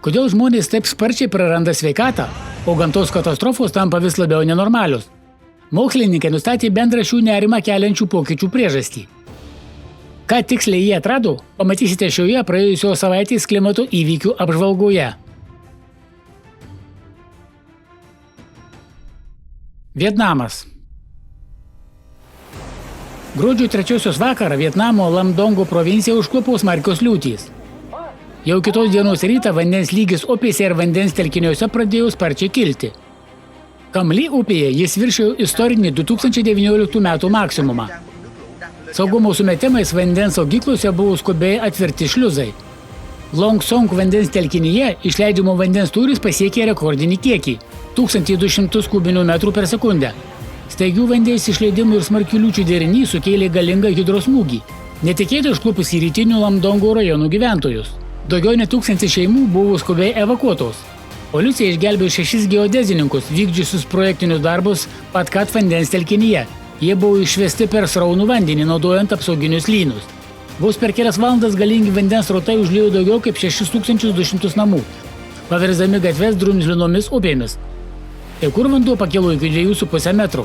Kodėl žmonės taip sparčiai praranda sveikatą, o gamtos katastrofos tampa vis labiau nenormalios? Mokslininkai nustatė bendrą šių nerimą keliančių pokyčių priežastį. Ką tiksliai jie atrado, pamatysite šioje praėjusios savaitės klimato įvykių apžvalgoje. Vietnamas. Gruodžio 3 vakarą Vietnamo Lamdongo provinciją užklupo smarkios liūtys. Jau kitos dienos rytą vandens lygis upėse ir vandens telkiniuose pradėjo sparčiai kilti. Kamly upėje jis viršijo istorinį 2019 metų maksimumą. Saugumo sumetimais vandens saugyklose buvo skubiai atverti šliuzai. Long Song vandens telkinyje išleidžiamo vandens tūris pasiekė rekordinį kiekį – 1200 kubinių metrų per sekundę. Staigių vandens išleidimų ir smarkių liūčių derinys sukėlė galingą hidrosmūgį, netikėtai užklupus į rytinių Lamdongo rajonų gyventojus. Daugiau nei 1000 šeimų buvo skubiai evakuotos. Policija išgelbėjo 6 geodezininkus, vykdžiusius projektinius darbus Patkat vandens telkinyje. Jie buvo išvesti per sraunų vandenį, naudojant apsauginius lynus. Vos per kelias valandas galingi vandens srautai užliejo daugiau kaip 6200 namų, paversdami gatves drumzlinomis upėmis. Kai kur vanduo pakilo iki 2,5 metrų.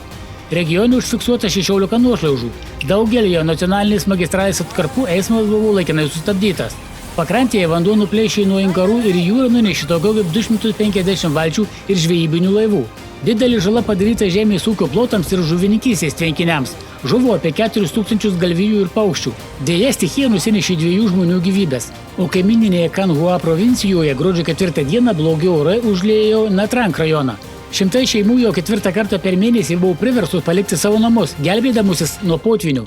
Regione užfiksuota 16 nuošliaužų. Daugelyje nacionalinės magistralės atkarpų eismas buvo laikinai sustabdytas. Pakrantėje vanduo nuplėšė nuo inkarų ir į jūrą nunešė daugiau kaip 250 valčių ir žvejybinių laivų. Didelė žala padaryta žemės ūkio plotams ir žuvininkystės tvenkiniams. Žuvo apie 4000 galvijų ir paukščių. Deja, stichija nusinešė 2 žmonių gyvybės. O kaimyninėje Kanhua provincijoje gruodžio 4 dieną blogi orai užliejo Natrank rajoną. Šimtai šeimų jau 4 kartą per mėnesį buvo priverstos palikti savo namus, gelbėdamusis nuo potvynių.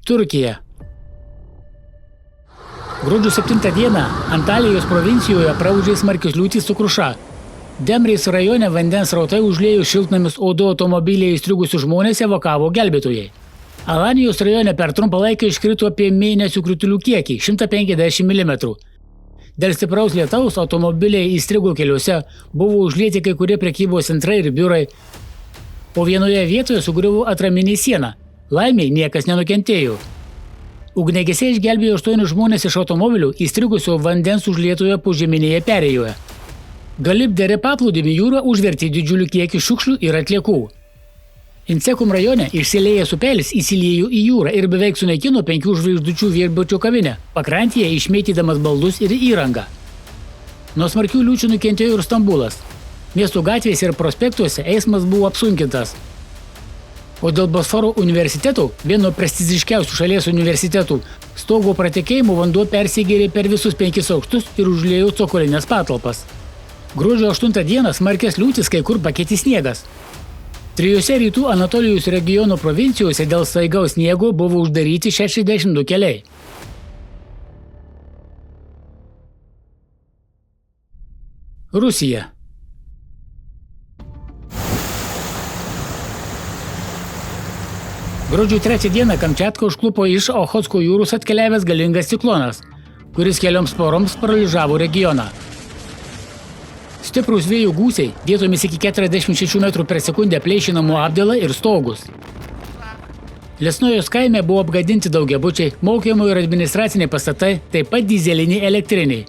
Turkija. Gruodžio 7 dieną Antalijos provincijoje praūžė smarkios liūtys su kruša. Demrės rajone vandens srautai užliejo šiltnamius, o 2 automobiliai įstrigusius žmonės evakavo gelbėtojai. Alanijos rajone per trumpą laiką iškrito apie mėnesių kritulių kiekį – 150 mm. Dėl stipraus lietaus automobiliai įstrigo keliuose, buvo užlieti kai kurie prekybos centrai ir biurai, o vienoje vietoje sugriuvo atraminė siena. Laimei niekas nenukentėjo. Ugniagesiai išgelbėjo 8 žmonės iš automobilių įstrigusio vandens užlietoje požeminėje perėjoje. Galipdere paplūdimį jūrą užvertė didžiulių kiekį šiukšlių ir atliekų. Insekum rajone išsiliejęs upelis įsiliejo į jūrą ir beveik sunaikino 5 žvaigždučių viešbučio kavinę, pakrantėje išmėtydamas baldus ir įrangą. Nuo smarkių liūčių nukentėjo ir Stambulas. Miestų gatvėse ir prospektuose eismas buvo apsunkintas. O dėl Bosforo universitetų, vieno prestižiškiausių šalies universitetų, stogo pratekėjimo vanduo persigėrė per visus 5 aukštus ir užliejo cokolinės patalpas. Gruodžio 8 dieną smarkias liūtis kai kur pakeitė sniegas. 3 rytų Anatolijos regiono provincijose dėl staigaus sniego buvo uždaryti 62 keliai. Rusija. Gruodžio 3 dieną Kamčiatką užklupo iš Ochotsko jūros atkeliavęs galingas ciklonas, kuris kelioms poroms paralyžavo regioną. Stiprūs vėjų gūsiai vietomis iki 46 metrų per sekundę plėšė namų apdailą ir stogus. Lesnojos kaime buvo apgadinti daugiabučiai, mokymo ir administraciniai pastatai, taip pat dyzeliniai elektriniai.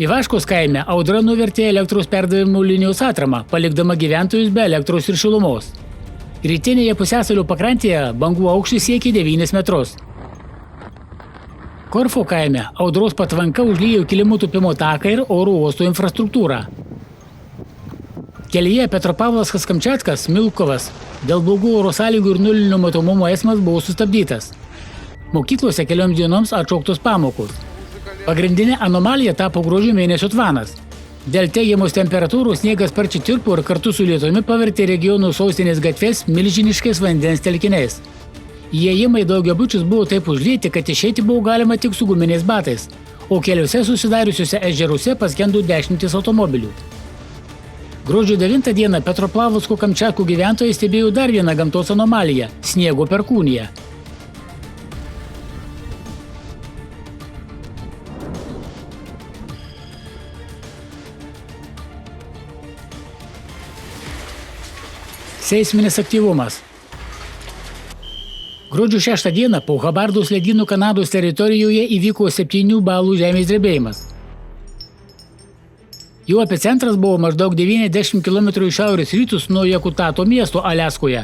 Ivaškos kaime audra nuvertė elektros perdavimo linijos atramą, palikdama gyventojus be elektros ir šilumos. Rytinėje pusiasalio pakrantėje bangų aukštis siekė 9 metrus. Korfo kaime audros patvanka užliejo kilimų tupimo taką ir oro uosto infrastruktūrą. Kelyje Petropavlovskas-Kamčiatskas, Milkovas, dėl blogų oro sąlygų ir nulinio matomumo eismas buvo sustabdytas. Mokyklose kelioms dienoms atšauktos pamokos. Pagrindinė anomalija tapo gruodžio mėnesio tvanas. Dėl teigiamos temperatūros sniegas sparčiai tirpo ir kartu su lietumi pavertė regionų sostinės gatves milžiniškais vandens telkiniais. Įėjimai daugiabučius buvo taip užlieti, kad išeiti buvo galima tik su guminiais batais, o keliuose susidariusiuose ežeruose paskendo 10 automobilių. Gruodžio 9 dieną Petropavlovsko-Kamčiatkų gyventojai stebėjo dar vieną gamtos anomaliją – sniego perkūniją. Seisminis aktyvumas. Gruodžio 6 dieną po Habardos ledynų Kanados teritorijoje įvyko 7 balų žemės drebėjimas. Jo epicentras buvo maždaug 90 km į šiaurės rytus nuo Jakutato miesto Aliaskoje.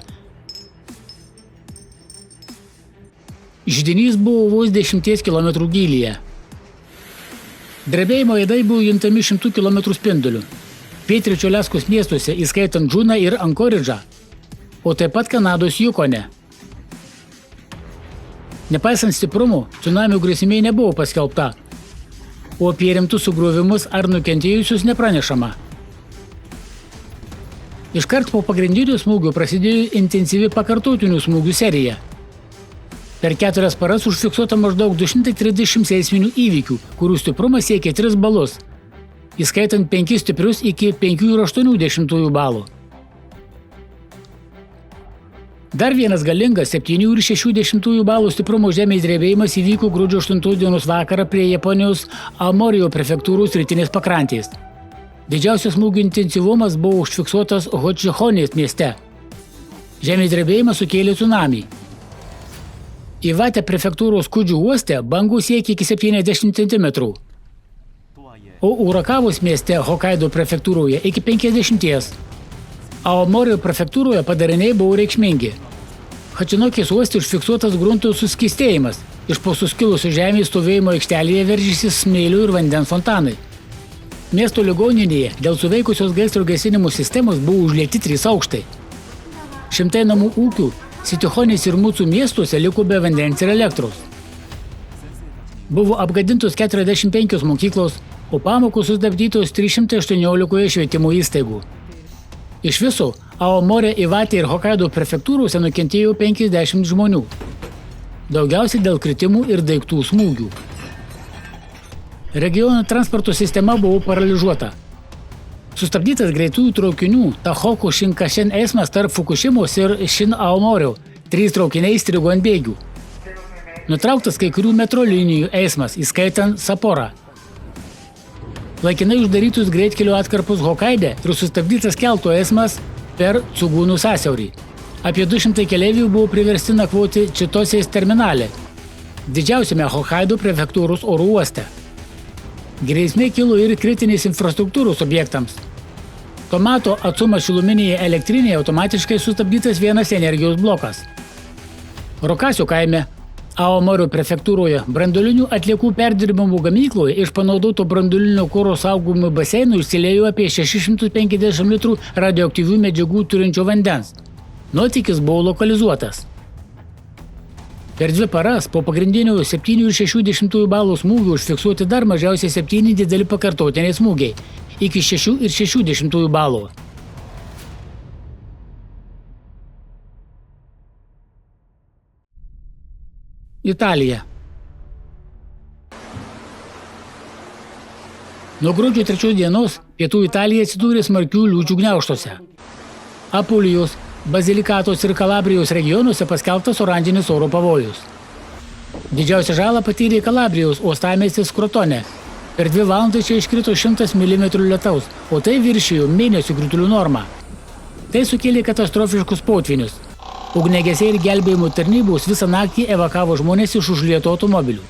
Židinys buvo vos 10 km gylyje. Drebėjimo aidai buvo juntami 100 km spinduliu. Pietryčio Aliaskos miestuose, įskaitant Džuną ir Ankoridžą, o taip pat Kanados Yukone. Nepaisant stiprumų, tsunamio grėsmė nebuvo paskelbta, o apie rimtus sugriovimus ar nukentėjusius nepranešama. Iškart po pagrindinių smūgių prasidėjo intensyvi pakartotinių smūgių serija. Per 4 paras užfiksuota maždaug 230 seisminių įvykių, kurių stiprumas siekia 3 balus, įskaitant 5 stiprius iki 5,8 balų. Dar vienas galingas 7,6 balų stiprumo žemės drebėjimas įvyko gruodžio 8 dienos vakarą prie Japonijos Aomorijo prefektūros rytinės pakrantės. Didžiausias smūgių intensyvumas buvo užfiksuotas Hochichonės mieste. Žemės drebėjimas sukėlė tsunamį. Iwate prefektūros Kudžių uoste bangos siekia iki 70 cm, o Urakavos mieste Hokkaido prefektūroje iki 50. Aomorijo prefektūroje padariniai buvo reikšmingi. Hachinokės uoste užfiksuotas grunto suskystėjimas. Iš po suskilusio žemės stovėjimo aikštelėje veržėsi smėlio ir vandens fontanai. Miesto ligoninėje dėl suveikusios gaisro gesinimo sistemos buvo užlieti 3 aukštai. Šimtai namų ūkių Sitichonės ir Mutsu miestuose liko be vandens ir elektros. Buvo apgadintos 45 mokyklos, o pamokos sustabdytos 318 švietimo įstaigų. Iš viso, Aomore, Iwate ir Hokkaido prefektūrose nukentėjo 50 žmonių. Daugiausiai dėl kritimų ir daiktų smūgių. Regiono transporto sistema buvo paralyžiuota. Sustabdytas greitųjų traukinių Tahoku Shinkansen eismas tarp Fukushimos ir Shin Aomorio. 3 traukiniai strigo ant bėgių. Nutrauktas kai kurių metro linijų eismas, įskaitant Saporą. Laikinai uždarytus greitkelio atkarpus Hokkaide ir sustabdytas keltų eismas per Tsugūnų sąsiaurį. Apie 200 keleivių buvo priversti nakvoti Čitosės terminale, didžiausiame Hokkaido prefektūros oro uoste. Grėsmė kilo ir kritinės infrastruktūros objektams. Tomato Atsuma šiluminėje elektrinėje automatiškai sustabdytas vienas energijos blokas. Rokasio kaime Aomorio prefektūroje branduolinių atliekų perdirbimo gamykloje iš panaudoto branduolinio kuro saugomų baseinų išsiliejo apie 650 litrų radioaktyvių medžiagų turinčio vandens. Nuotėkis buvo lokalizuotas. Per 2 paras po pagrindinių 7,6 balų smūgių užfiksuoti dar mažiausiai 7 dideli pakartotiniai smūgiai iki 6,6 balų. Italija. Nuo gruodžio 3 dienos pietų Italija atsidūrė smarkių liūčių gniaužtuose. Apulijos, Bazilikatos ir Kalabrijos regionuose paskelbtas oranžinis oro pavojus. Didžiausią žalą patyrė Kalabrijos uostamiestis Crotone. Per 2 valandas čia iškrito 100 mm lietaus, o tai viršijo mėnesio kritulių normą. Tai sukėlė katastrofiškus potvynius. Ugniagesiai ir gelbėjimo tarnybos visą naktį evakavo žmonės iš užlietų automobilių.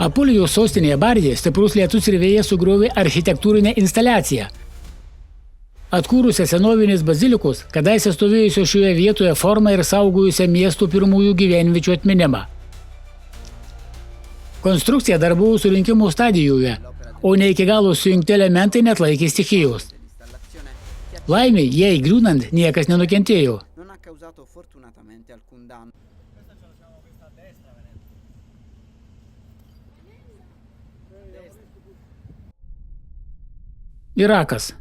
Apulijos sostinėje Bardėje stiprus lietus ir vėjas sugriovė architektūrinę instaliaciją. Atkūrusią senovinės bazilikos, kadaise stovėjusio šioje vietoje formą ir saugojusią miestų pirmųjų gyvenviečių atminimą. Konstrukcija dar buvo surinkimo stadijoje, o ne iki galo sujungti elementai neatlaikė stichijos. Laimė, jei griūnant, niekas nenukentėjo. Irakas.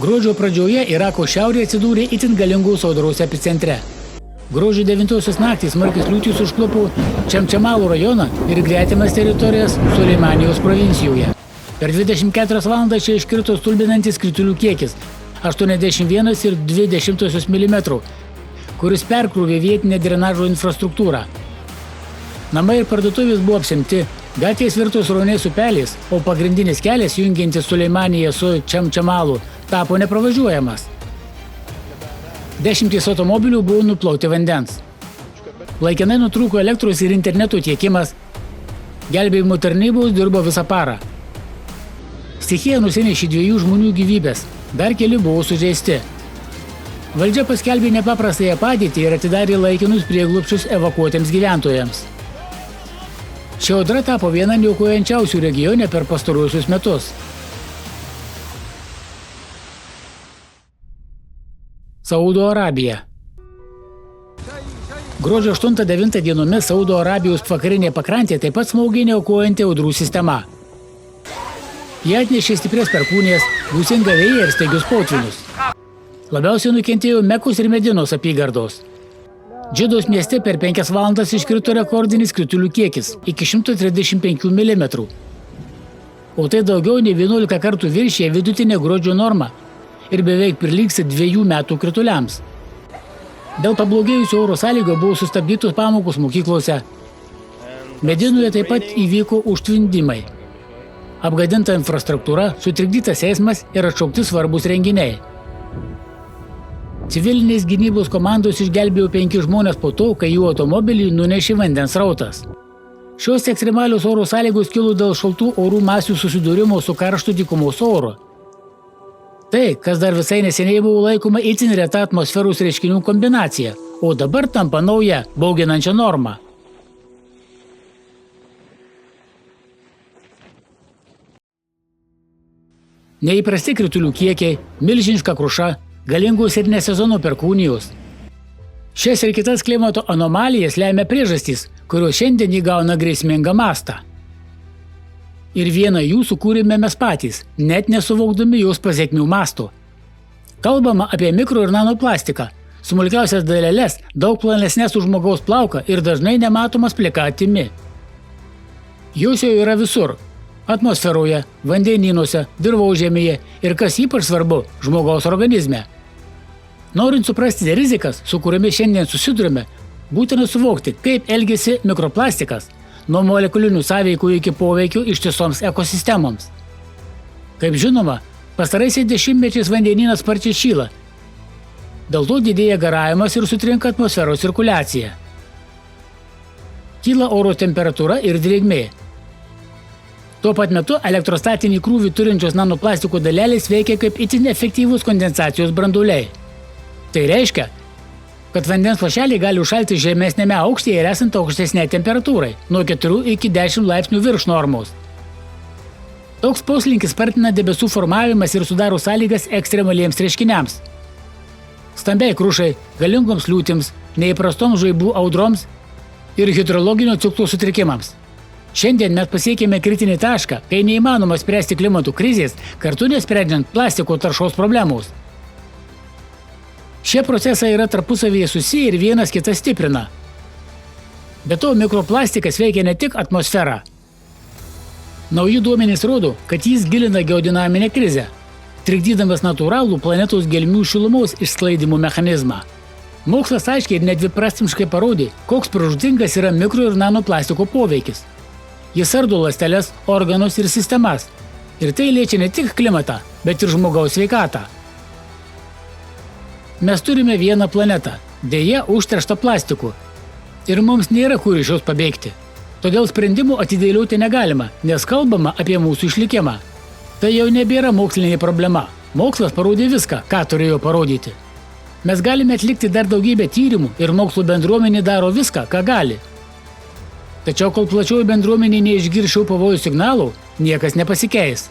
Gruodžio pradžioje Irako šiaurė atsidūrė itin galingos audros epicentre. Gruodžio 9 naktį smarkios liūtys užklupo Čemčemalo rajoną ir gretimas teritorijas Suleimanijos provincijoje. Per 24 valandas čia iškrito stulbinantis kritulių kiekis 81,2 mm, kuris perkrūvė vietinę drenažo infrastruktūrą. Namai ir parduotuvės buvo apsemti, gatvės virto srauniais upeliais, o pagrindinis kelias jungiantis Suleimaniją su Čemčemalu tapo nepravažiuojamas. 10 automobilių buvo nuplauti vandens. Laikinai nutrūko elektros ir interneto tiekimas. Gelbėjimo tarnybos dirbo visą parą. Stichija nusinešė 2 žmonių gyvybės, dar keli buvo sužeisti. Valdžia paskelbė nepaprastąją padėtį ir atidarė laikinus prieglobsčius evakuotiems gyventojams. Ši audra tapo viena niokojančiausių regione per pastaruosius metus. Saudo Arabija. Gruodžio 8-9 dienomis Saudo Arabijos vakarinė pakrantė taip pat smaugė niokojanti audrų sistema. Jie atnešė stiprias perkūnijas, gūsingą vėją ir staigius potvynius. Labiausiai nukentėjo Mekos ir Medinos apygardos. Džidos mieste per 5 valandas iškrito rekordinis kritulių kiekis iki 135 mm. O tai daugiau nei 11 kartų viršija vidutinę gruodžio normą ir beveik prilygsta 2 metų krituliams. Dėl pablogėjusio oro sąlygo buvo sustabdytos pamokos mokyklose. Medinoje taip pat įvyko užtvindimai. Apgadinta infrastruktūra, sutrikdytas eismas ir atšaukti svarbus renginiai. Civilinės gynybos komandos išgelbėjo 5 žmonės po to, kai jų automobilį nunešė vandens srautas. Šios ekstremalios oro sąlygos kilo dėl šaltų orų masių susidūrimo su karštu dykumos oru. Tai, kas dar visai neseniai buvo laikoma itin reta atmosferos reiškinių kombinacija, o dabar tampa nauja, bauginančia norma. Neįprasti kritulių kiekiai, milžiniška kruša, galingos ir nesezono perkūnijos. Šias ir kitas klimato anomalijas lemia priežastys, kurios šiandien įgauna grėsmingą mastą. Ir vieną jų sukūrėme mes patys, net nesuvokdami jos pasekmių masto. Kalbama apie mikro ir nanoplastiką, smulkiausias daleles, daug plonesnes už žmogaus plauką ir dažnai nematomas plika akimi. Jos jau yra visur – atmosferoje, vandenynuose, dirvožemyje ir, kas ypač svarbu, žmogaus organizme. Norint suprasti rizikas, su kuriomis šiandien susidurime, būtina suvokti, kaip elgiasi mikroplastikas, nuo molekulinių sąveikų iki poveikių ištisoms ekosistemoms. Kaip žinoma, pastaraisiais dešimtmečiais vandenynas sparčiai šyla. Dėl to didėja garavimas ir sutrinka atmosferos cirkuliacija. Kyla oro temperatūra ir drėgmė. Tuo pat metu elektrostatinį krūvį turinčios nanoplastiko dalelės veikia kaip itin efektyvūs kondensacijos branduoliai. Tai reiškia, kad vandens lašeliai gali užšalti žemesnėme aukštyje ir esant aukštesnei temperatūrai, nuo 4 iki 10 laipsnių virš normos. Toks poslinkis spartina debesų formavimas ir sudaro sąlygas ekstremaliems reiškiniams. Stambiai krušai, galingoms liūtims, neįprastoms žaibų audroms ir hidrologinio ciklo sutrikimams. Šiandien mes pasiekėme kritinį tašką, kai neįmanoma spręsti klimato krizės, kartu nesprendžiant plastiko taršos problemos. Šie procesai yra tarpusavyje susiję ir vienas kitą stiprina. Be to, mikroplastikas veikia ne tik atmosferą. Nauji duomenys rodo, kad jis gilina geodinaminę krizę, trikdydamas natūralų planetos gelmių šilumos išsklaidymo mechanizmą. Mokslas aiškiai ir nedviprasmiškai parodė, koks pražūtingas yra mikro ir nanoplastiko poveikis. Jis ardo ląsteles, organus ir sistemas. Ir tai liečia ne tik klimatą, bet ir žmogaus sveikatą. Mes turime vieną planetą, deja užterštą plastiku. Ir mums nėra kur iš jos pabėgti. Todėl sprendimų atidėlioti negalima, nes kalbama apie mūsų išlikimą. Tai jau nebėra mokslinė problema. Mokslas parodė viską, ką turėjo parodyti. Mes galime atlikti dar daugybę tyrimų ir mokslo bendruomenė daro viską, ką gali. Tačiau kol plačioji bendruomenė neišgirs šių pavojų signalų, niekas nepasikeis.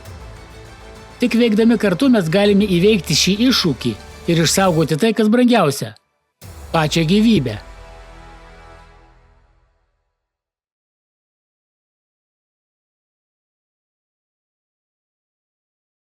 Tik veikdami kartu mes galime įveikti šį iššūkį ir išsaugoti tai, kas brangiausia – pačią gyvybę.